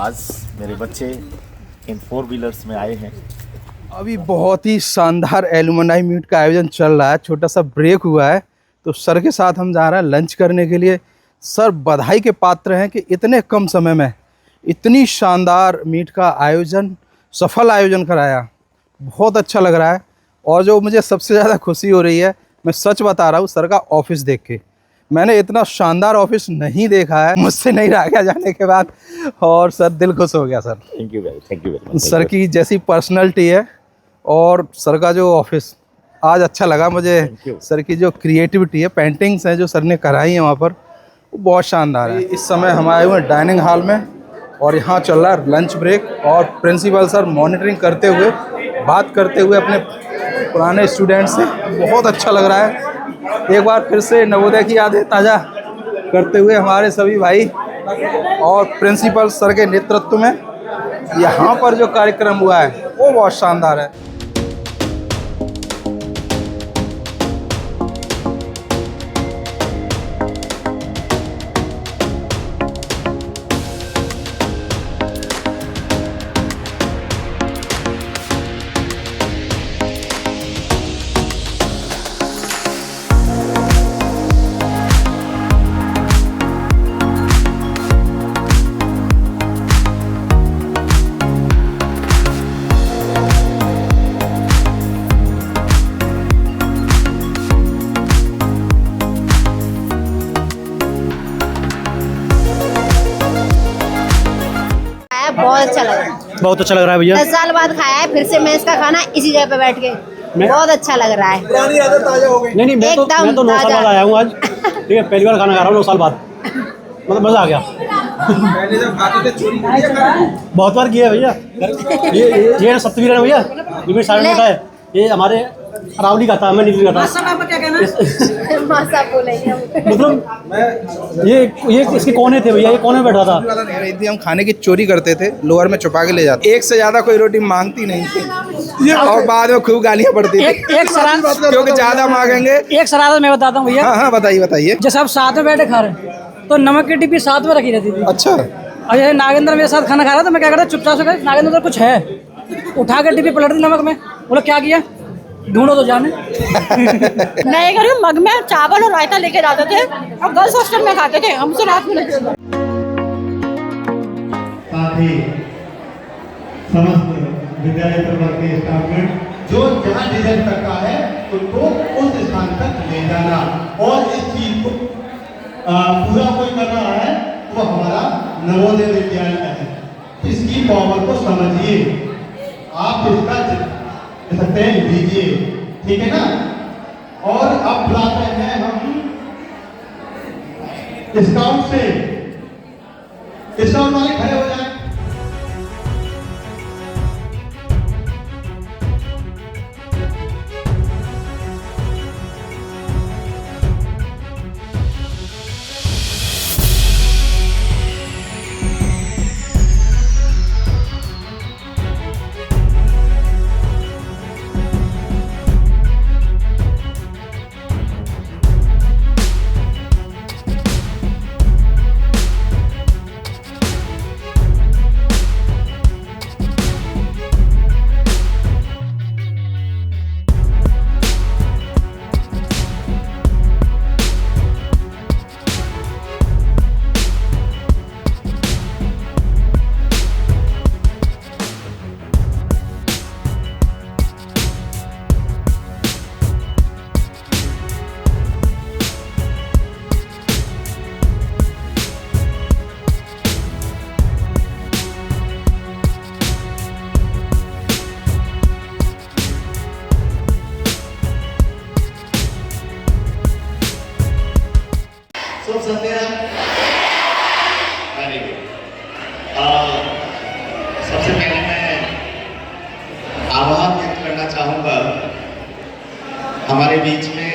आज मेरे बच्चे इन 4 व्हीलर्स में आए हैं। अभी बहुत ही शानदार एलुमनाई मीट का आयोजन चल रहा है। छोटा सा ब्रेक हुआ है तो सर के साथ हम जा रहे हैं लंच करने के लिए। सर बधाई के पात्र हैं कि इतने कम समय में इतनी शानदार मीट का आयोजन, सफल आयोजन कराया। बहुत अच्छा लग रहा है। और जो मुझे सबसे ज़्यादा खुशी हो रही है, मैं सच बता रहा हूँ, सर का ऑफिस देख के। मैंने इतना शानदार ऑफिस नहीं देखा है मुझसे नहीं रहा गया जाने के बाद। और सर दिल खुश हो गया sir. Thank you very much. Sir की जैसी पर्सनैलिटी है और सर का जो ऑफिस आज अच्छा लगा मुझे। सर की जो क्रिएटिविटी है, पेंटिंग्स हैं जो सर ने कराई हैं वहाँ पर, वो बहुत शानदार है। इस समय हम आए हुए हैं डाइनिंग हॉल में और यहाँ चल रहा है लंच ब्रेक। और प्रिंसिपल सर मॉनिटरिंग करते हुए, बात करते हुए अपने पुराने स्टूडेंट से। बहुत अच्छा लग रहा है। एक बार फिर से नवोदय की यादें ताज़ा करते हुए हमारे सभी भाई और प्रिंसिपल सर के नेतृत्व में यहाँ पर जो कार्यक्रम हुआ है वो बहुत शानदार है। बहुत अच्छा लग रहा है। बहुत अच्छा लग रहा है भैया। 10 साल बाद खाया है फिर से मैं इसका खाना इसी जगह पे बैठ के। बहुत अच्छा लग रहा है। पुरानी यादें ताजा हो गई। नहीं मैं तो 9 साल बाद आया हूँ आज। ठीक है, पहली बार खाना खा रहा हूँ 9 साल बाद। मतलब मजा आ गया। पहले जब खाते थे चोरी बहुत बार किया है भैया। ये सप्तवीर है भैया, ये साढ़े बेटा है। ये हमारे अरावली का था, मैं निकली का था। मासा बोलेंगे हम। मतलब ये इसके कोने थे भैया, ये कोने में बैठा था। नहीं रही थी, हम खाने की चोरी करते थे, लोअर में छुपा के ले जाते। एक से ज्यादा कोई रोटी मांगती नहीं थी और बाद में खूब गालियां पड़ती थी क्योंकि ज्यादा मांगेंगे। एक शरारत मैं बताता हूँ भैया। हाँ बताइए। जैसे आप साथ में बैठे खा रहे हैं तो नमक की डिब्बी साथ में रखी रहती थी। अच्छा। और जैसे नागेंद्र मेरे साथ खाना खा रहा था, मैं क्या करता चुपचाप से, नागेंद्र उधर कुछ है, उठा के डिब्बी पलट दी नमक में। बोला क्या किया, ढूंढो तो जाने। नए घर में मग में चावल और रायता लेके जाते थे और गर्ल्स हॉस्टल में खाते थे, हमसे रात में नहीं। साथ ही समस्त विद्यालय प्रवर्ग के स्टाफमेंट जो जहाँ डिजाइन करता है उनको उस स्थान तक ले जाना और इस चीज को पूरा कोई कर रहा है वो हमारा नवोदय विद्यालय है। इसकी पावर को समझिए, आप इसका सकते हैं लीजिए, ठीक है ना। और अब बुलाते हैं हम स्काउट से, स्काउट वाले खड़े हो जाए। सब सकते हैं। Very good. सबसे पहले मैं आभार व्यक्त करना चाहूँगा हमारे बीच में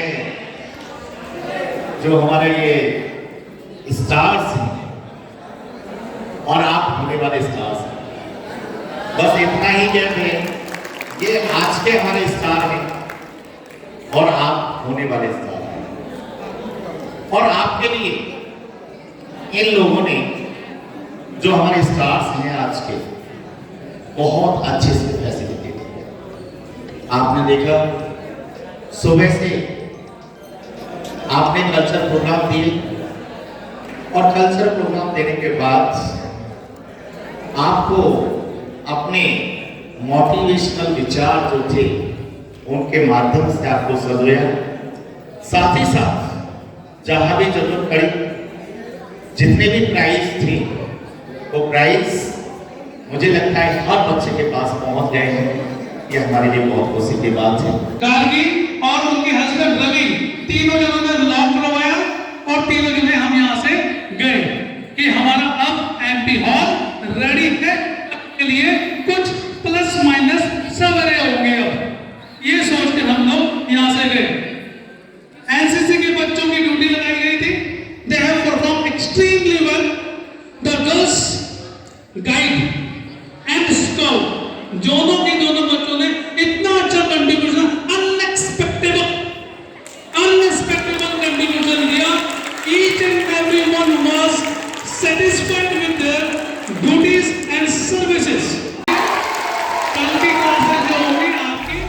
जो हमारे ये स्टार्स हैं और आप होने वाले स्टार्स हैं। बस इतना ही गैप है, ये आज के हमारे स्टार हैं और आप होने वाले स्टार हैं। और आपके लिए इन लोगों ने जो हमारे स्टार्स हैं आज के, बहुत अच्छे से फैसिलिटी दी। आपने देखा सुबह से आपने कल्चर प्रोग्राम दिए और कल्चर प्रोग्राम देने के बाद आपको अपने मोटिवेशनल विचार जो थे उनके माध्यम से आपको सजोया। साथ ही साथ जहां भी जरूरत पड़ी, जितने भी प्राइज थे वो प्राइज मुझे लगता है हर बच्चे के पास पहुंच गए हैं। ये हमारे लिए बहुत खुशी की बात है। गार्गी और उनके हस्बैंड रवि, तीनों जनों ने लॉक करवाया और तीनों जने हम यहाँ से गए कि हमारा अब एमपी हॉल रेडी है के लिए, कुछ प्लस माइनस सवेरे होंगे। अब ये सोचकर हम लोग यहाँ से गए। एनसीसी के बच्चों की ड्यूटी लगाई गई थी। They have perform extremely well. The girls guide and scout, दोनों बच्चों ने इतना अच्छा कंट्रीब्यूशन, अनएक्सपेक्टेबल कंट्रीब्यूशन दिया। Each and everyone was satisfied with their duties and services. कल की क्लासेस जो होगी आपकी,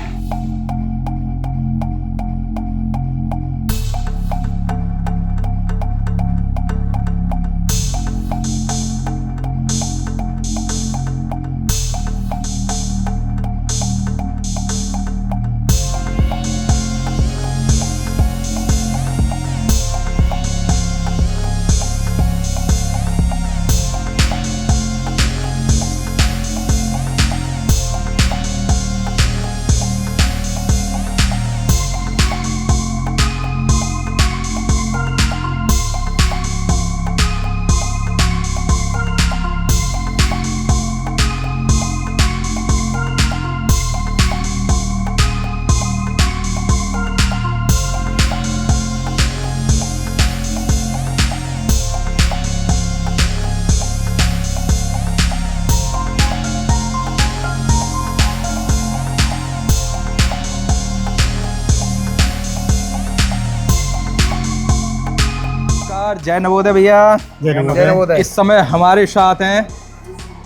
जय नवोदय भैया। जय नवोदय। इस समय हमारे साथ हैं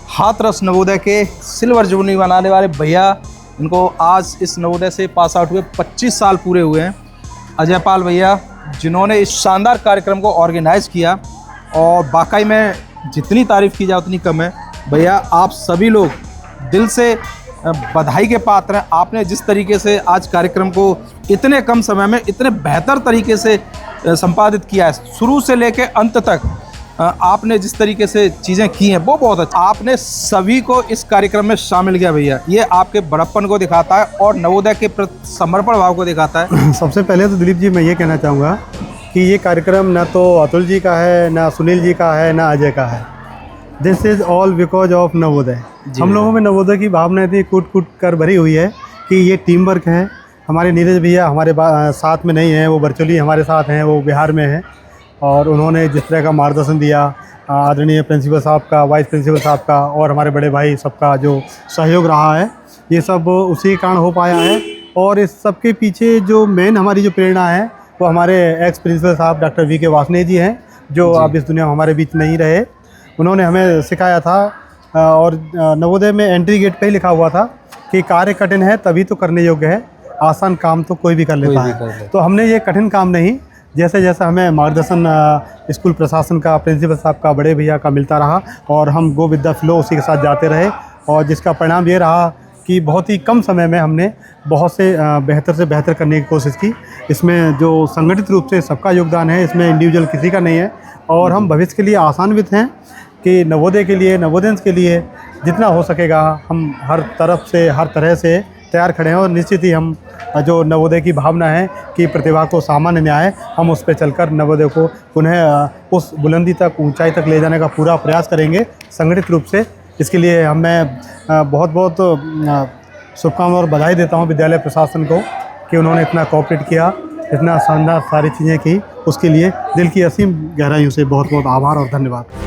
हाथरस नवोदय के सिल्वर जुबली बनाने वाले भैया। इनको आज इस नवोदय से पास आउट हुए 25 साल पूरे हुए हैं। अजय पाल भैया, जिन्होंने इस शानदार कार्यक्रम को ऑर्गेनाइज़ किया और वाकई में जितनी तारीफ़ की जाए उतनी कम है। भैया आप सभी लोग दिल से बधाई के पात्र हैं। आपने जिस तरीके से आज कार्यक्रम को इतने कम समय में इतने बेहतर तरीके से संपादित किया है, शुरू से लेके अंत तक आपने जिस तरीके से चीज़ें की हैं वो बहुत अच्छा। आपने सभी को इस कार्यक्रम में शामिल किया भैया, ये आपके बड़प्पन को दिखाता है और नवोदय के प्रति समर्पण भाव को दिखाता है। सबसे पहले तो दिलीप जी मैं ये कहना चाहूँगा कि ये कार्यक्रम ना तो अतुल जी का है, ना सुनील जी का है, ना अजय का है। This is all because of Navodaya. हम लोगों में नवोदय की भावना इतनी कूट कूट कर भरी हुई है कि ये टीम वर्क है। हमारे नीरज भैया हमारे साथ में नहीं हैं, वो वर्चुअली हमारे साथ हैं, वो बिहार में हैं और उन्होंने जिस तरह का मार्गदर्शन दिया, आदरणीय प्रिंसिपल साहब का, वाइस प्रिंसिपल साहब का और हमारे बड़े भाई सबका जो सहयोग रहा है, ये सब उसी के कारण हो पाया है। और इस सब के पीछे जो मेन हमारी जो प्रेरणा है वो हमारे एक्स प्रिंसिपल साहब डॉक्टर वी.के. वासने जी हैं, जो अब इस दुनिया में हमारे बीच नहीं रहे। उन्होंने हमें सिखाया था और नवोदय में एंट्री गेट पे ही लिखा हुआ था कि कार्य कठिन है तभी तो करने योग्य है, आसान काम तो कोई भी कर लेता है। तो हमने ये कठिन काम नहीं, जैसे जैसे हमें मार्गदर्शन स्कूल प्रशासन का, प्रिंसिपल साहब का, बड़े भैया का मिलता रहा और हम गो विद द फ्लो उसी के साथ जाते रहे और जिसका परिणाम ये रहा कि बहुत ही कम समय में हमने बहुत से बेहतर से बेहतर करने की कोशिश की। इसमें जो संगठित रूप से सबका योगदान है, इसमें इंडिविजुअल किसी का नहीं है। और हम भविष्य के लिए आशान्वित हैं कि नवोदय के लिए, नवोदयंस के लिए जितना हो सकेगा हम हर तरफ से, हर तरह से तैयार खड़े हैं। और निश्चित ही हम जो नवोदय की भावना है कि प्रतिभा को सामान्य न्याय, हम उस पर चलकर नवोदय को पुनः उस बुलंदी तक, ऊंचाई तक ले जाने का पूरा प्रयास करेंगे संगठित रूप से। इसके लिए मैं बहुत बहुत शुभकामनाएं और बधाई देता हूं विद्यालय प्रशासन को कि उन्होंने इतना कोऑपरेट किया, इतना शानदार सारी चीज़ें की। उसके लिए दिल की असीम गहराइयों से बहुत बहुत आभार और धन्यवाद।